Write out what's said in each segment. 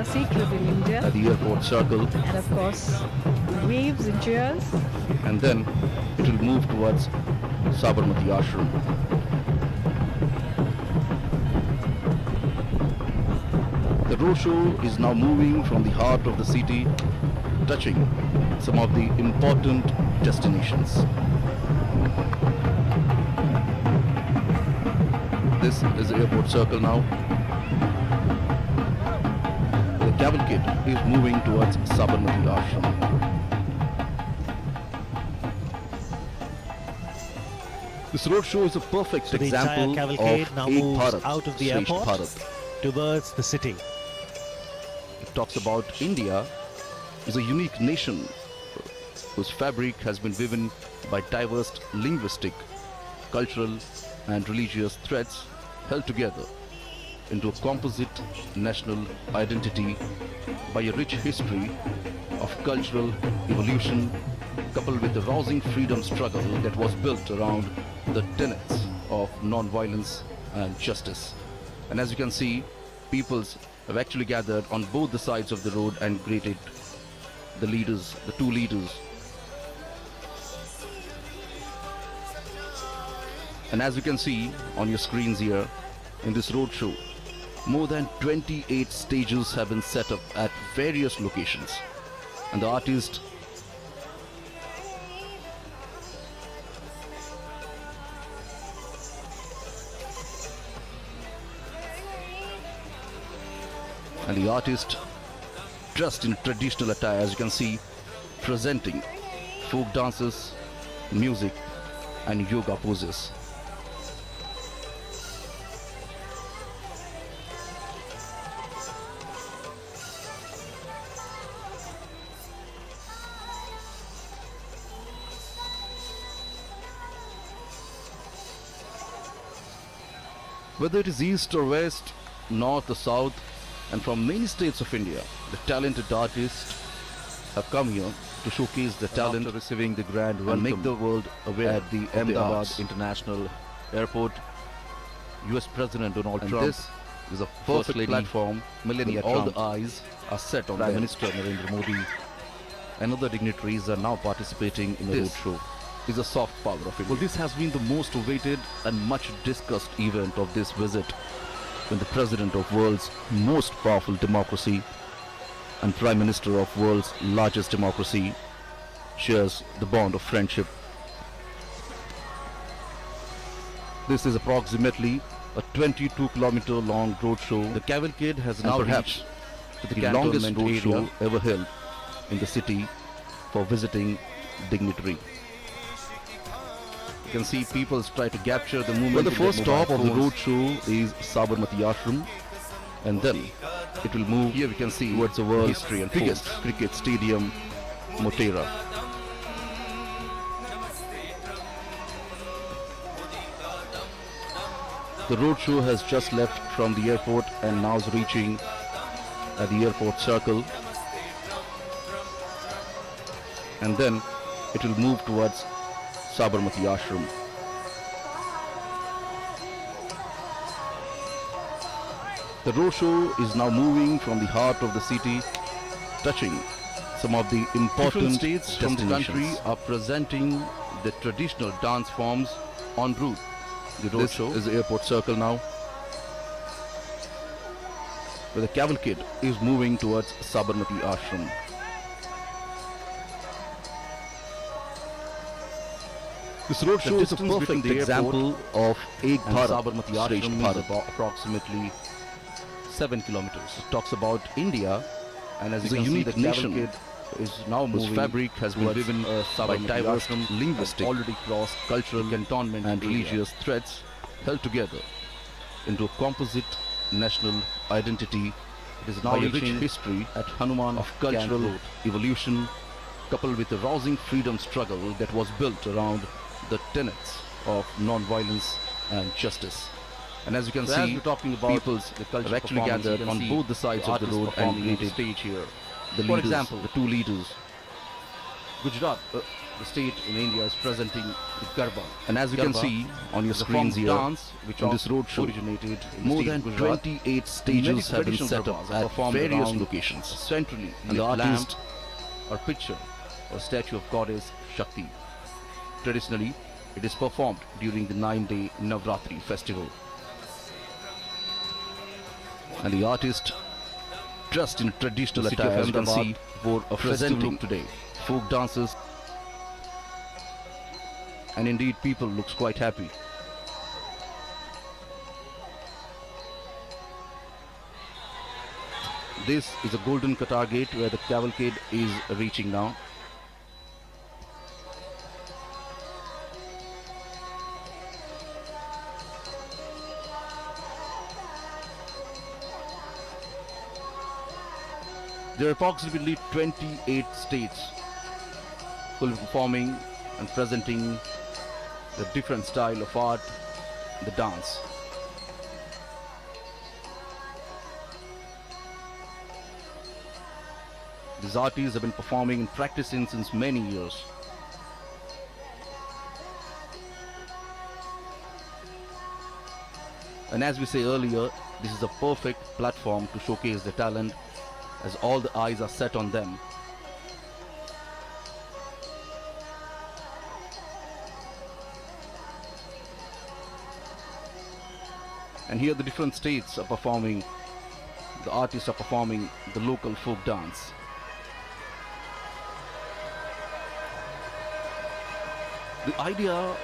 are sacred in India. At the airport circle. And of course, waves and cheers. And then it will move towards Sabarmati Ashram. The roadshow is now moving from the heart of the city, touching some of the important destinations. This is the airport circle now. The cavalcade is moving towards Sabarmati Ashram. This roadshow is a perfect example the entire cavalcade of now Ek moves Bharat, out of the Shresth airport Bharat. towards the city. It talks about India is a unique nation whose fabric has been woven by diverse linguistic, cultural and religious threads held together into a composite national identity by a rich history of cultural evolution coupled with the rousing freedom struggle that was built around the tenets of non-violence and justice. And as you can see, peoples have actually gathered on both the sides of the road and greeted the leaders, the two leaders. And as you can see on your screens here, in this roadshow, more than 28 stages have been set up at various locations. And the artist dressed in traditional attire, as you can see, presenting folk dances, music and yoga poses. Whether it is east or west, north or south, and from many states of India, the talented artists have come here to showcase the talent, after receiving the grand welcome and make the world aware at the Ahmedabad International Airport. US President Donald Trump this is a perfect platform. Melania Trump. All the eyes are set on Prime Minister Narendra Modi and other dignitaries are now participating in the roadshow. Is a soft power of India. Well, this has been the most awaited and much discussed event of this visit, when the President of world's most powerful democracy and Prime Minister of world's largest democracy shares the bond of friendship. This is approximately a 22-kilometer long roadshow. The cavalcade has now reached the longest roadshow ever held in the city for visiting dignitary. You can see people try to capture the moment. Well, the first stop of the roadshow is Sabarmati Ashram, and then it will move. Here we can see towards the world's history and biggest cricket stadium, Motera. The roadshow has just left from the airport and now is reaching at the airport circle, and then it will move towards Sabarmati Ashram. The roadshow is now moving from the heart of the city, touching some of the important states from the country are presenting the traditional dance forms en route. The roadshow is the airport circle now, where the cavalcade is moving towards Sabarmati Ashram. This roadshow is a perfect example of Ek Bharat, Sabarmati Ashram is about approximately 7 kilometers. It talks about India, and as you can see, the cavalcade is now moving. Whose fabric has been woven by diverse linguistic, already crossed cultural, cantonment and religious threads held together into a composite national identity. It is now a rich history at Hanuman of cultural evolution, coupled with a rousing freedom struggle that was built around the tenets of non-violence and justice. And as you can see, we're talking about peoples have actually gathered on both the sides of the road and greeted stage here. The leaders, the two leaders. Gujarat, the state in India is presenting the Garba. And as you can see on your screens here, dance which on this road show originated in more than 28 stages have been set up at various locations. Centrally, and the artist or picture or statue of goddess Shakti. Traditionally, it is performed during the 9-day Navratri festival. And the artist, dressed in traditional attire, as you can see, wore a festive look today. Folk dances, and indeed people looks quite happy. This is a golden Qatar gate where the cavalcade is reaching now. There are approximately 28 states who will be performing and presenting the different style of art, the dance. These artists have been performing and practicing since many years. And as we say earlier, this is a perfect platform to showcase their talent, as all the eyes are set on them. And here the different states are performing, the artists are performing the local folk dance. The idea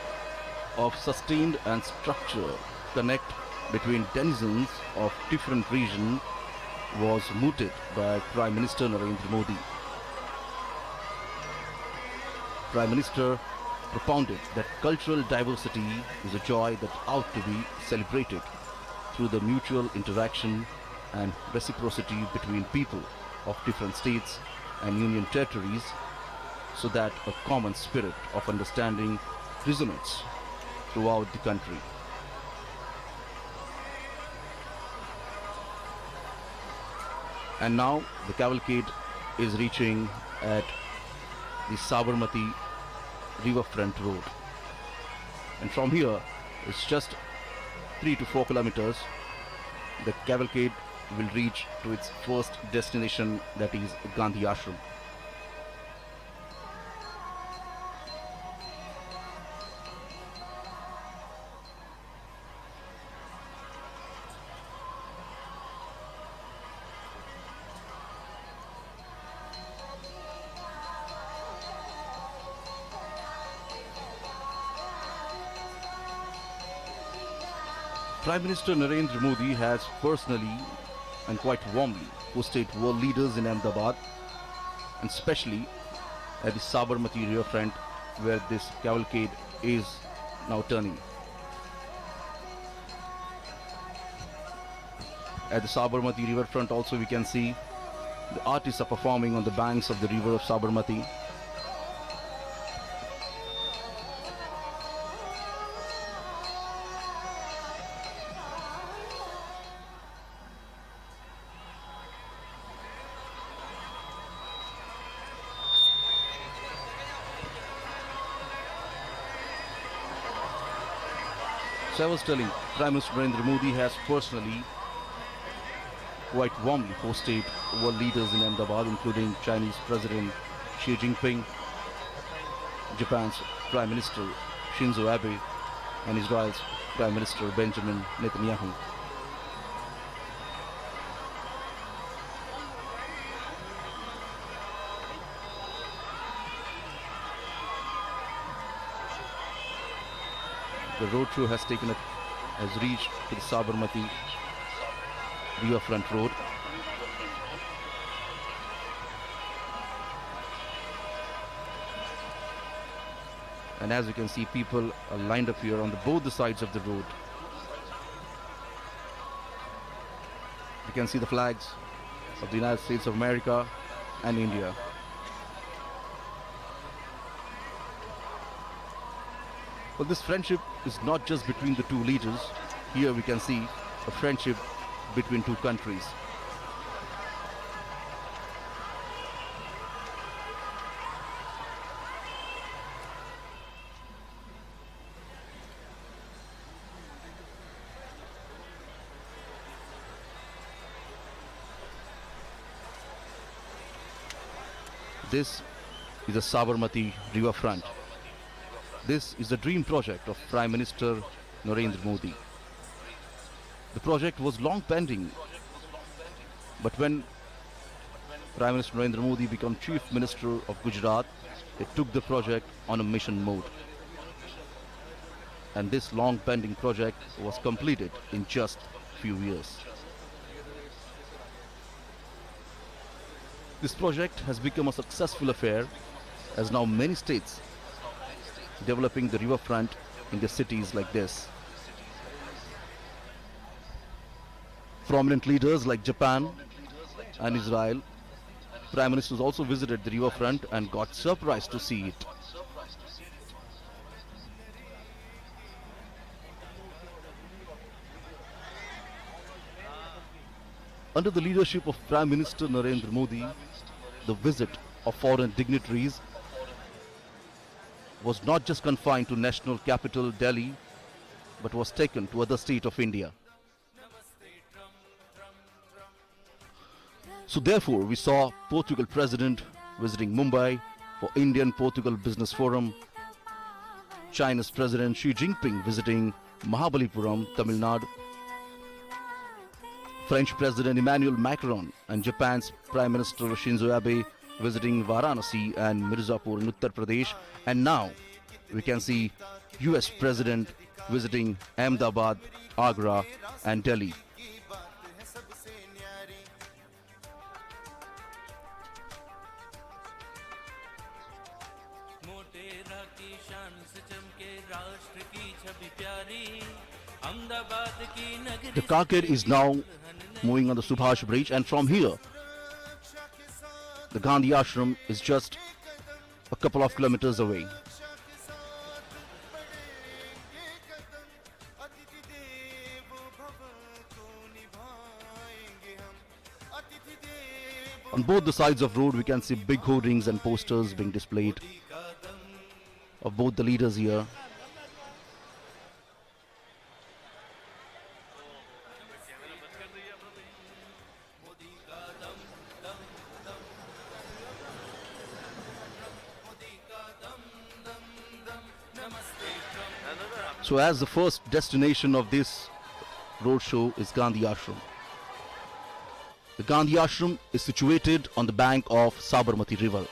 of sustained and structured connect between denizens of different regions was mooted by Prime Minister Narendra Modi. Prime Minister propounded that cultural diversity is a joy that ought to be celebrated through the mutual interaction and reciprocity between people of different states and union territories, so that a common spirit of understanding resonates throughout the country. And now the cavalcade is reaching at the Sabarmati riverfront road. And from here, it's just 3 to 4 kilometers. The cavalcade will reach to its first destination, that is Gandhi Ashram. Prime Minister Narendra Modi has personally and quite warmly hosted world leaders in Ahmedabad, and especially at the Sabarmati riverfront where this cavalcade is now turning. At the Sabarmati riverfront also we can see the artists are performing on the banks of the river of Sabarmati. So I was telling, Prime Minister Narendra Modi has personally quite warmly hosted world leaders in Ahmedabad, including Chinese President Xi Jinping, Japan's Prime Minister Shinzo Abe, and Israel's Prime Minister Benjamin Netanyahu. The roadshow has reached to the Sabarmati riverfront road. And as you can see, people are lined up here on both the sides of the road. You can see the flags of the United States of America and India. But this friendship is not just between the two leaders. Here we can see a friendship between two countries. This is the Sabarmati riverfront. This is the dream project of Prime Minister Narendra Modi. The project was long pending, but when Prime Minister Narendra Modi became Chief Minister of Gujarat, they took the project on a mission mode. And this long pending project was completed in just few years. This project has become a successful affair as now many states developing the riverfront in their cities like this. Prominent leaders like Japan and Israel, Prime Ministers also visited the riverfront and got surprised to see it. Under the leadership of Prime Minister Narendra Modi, the visit of foreign dignitaries was not just confined to national capital Delhi, but was taken to other states of India. So therefore, we saw Portugal President visiting Mumbai for Indian-Portugal Business Forum, China's President Xi Jinping visiting Mahabalipuram, Tamil Nadu, French President Emmanuel Macron and Japan's Prime Minister Shinzo Abe visiting Varanasi and Mirzapur in Uttar Pradesh, and now we can see US President visiting Ahmedabad, Agra and Delhi. The carcade is now moving on the Subhash Bridge, and from here the Gandhi Ashram is just a couple of kilometers away. On both the sides of road we can see big hoardings and posters being displayed of both the leaders here. So as the first destination of this roadshow is Gandhi Ashram. The Gandhi Ashram is situated on the bank of Sabarmati river.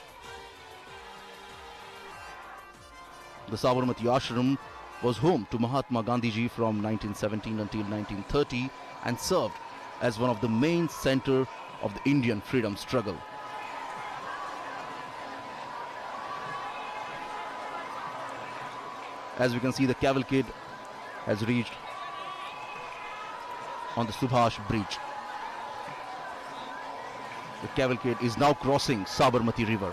The Sabarmati Ashram was home to Mahatma Gandhiji from 1917 until 1930 and served as one of the main center of the Indian freedom struggle. As we can see, the cavalcade has reached on the Subhash Bridge. The cavalcade is now crossing Sabarmati river.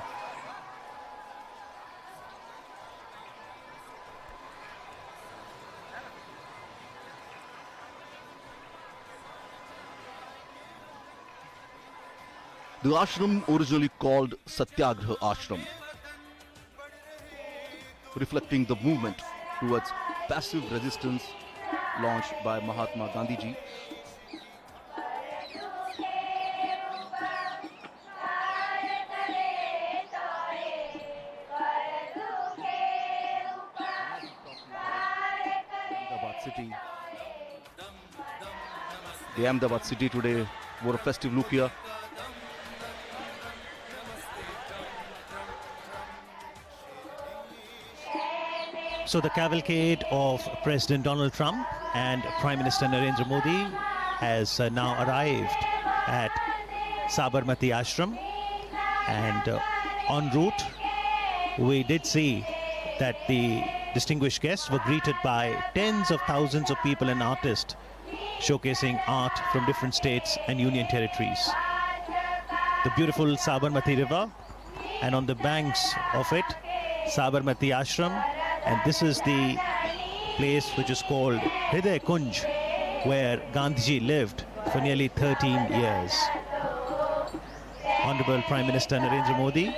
The ashram originally called Satyagraha Ashram, reflecting the movement towards passive resistance launched by Mahatma Gandhiji. City. The Ahmedabad city today wore a festive look here. So the cavalcade of President Donald Trump and Prime Minister Narendra Modi has now arrived at Sabarmati Ashram, and en route we did see that the distinguished guests were greeted by tens of thousands of people and artists showcasing art from different states and union territories. The beautiful Sabarmati river, and on the banks of it, Sabarmati Ashram, and this is the place which is called Hriday Kunj, where Gandhiji lived for nearly 13 years. Honorable Prime Minister Narendra Modi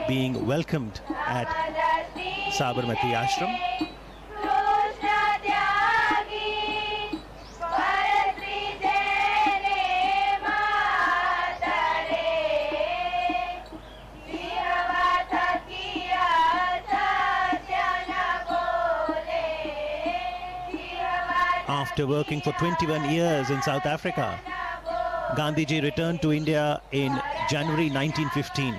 being welcomed at Sabarmati Ashram. After working for 21 years in South Africa, Gandhiji returned to India in January 1915,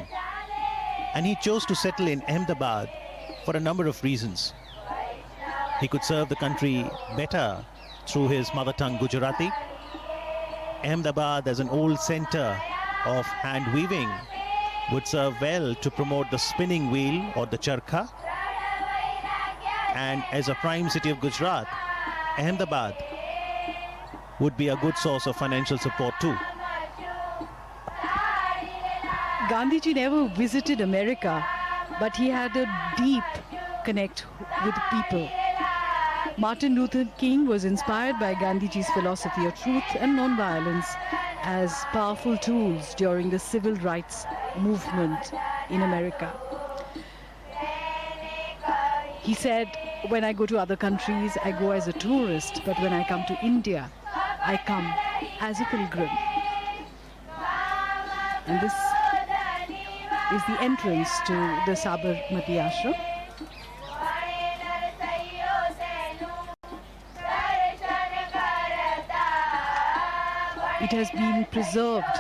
and he chose to settle in Ahmedabad for a number of reasons. He could serve the country better through his mother tongue Gujarati. Ahmedabad, as an old center of hand weaving, would serve well to promote the spinning wheel or the charkha. And as a prime city of Gujarat, Ahmedabad would be a good source of financial support too. Gandhiji never visited America, but he had a deep connect with people. Martin Luther King was inspired by Gandhiji's philosophy of truth and non-violence as powerful tools during the civil rights movement in America. He said, when I go to other countries, I go as a tourist, but when I come to India, I come as a pilgrim. And this is the entrance to the Sabarmati Ashram. It has been preserved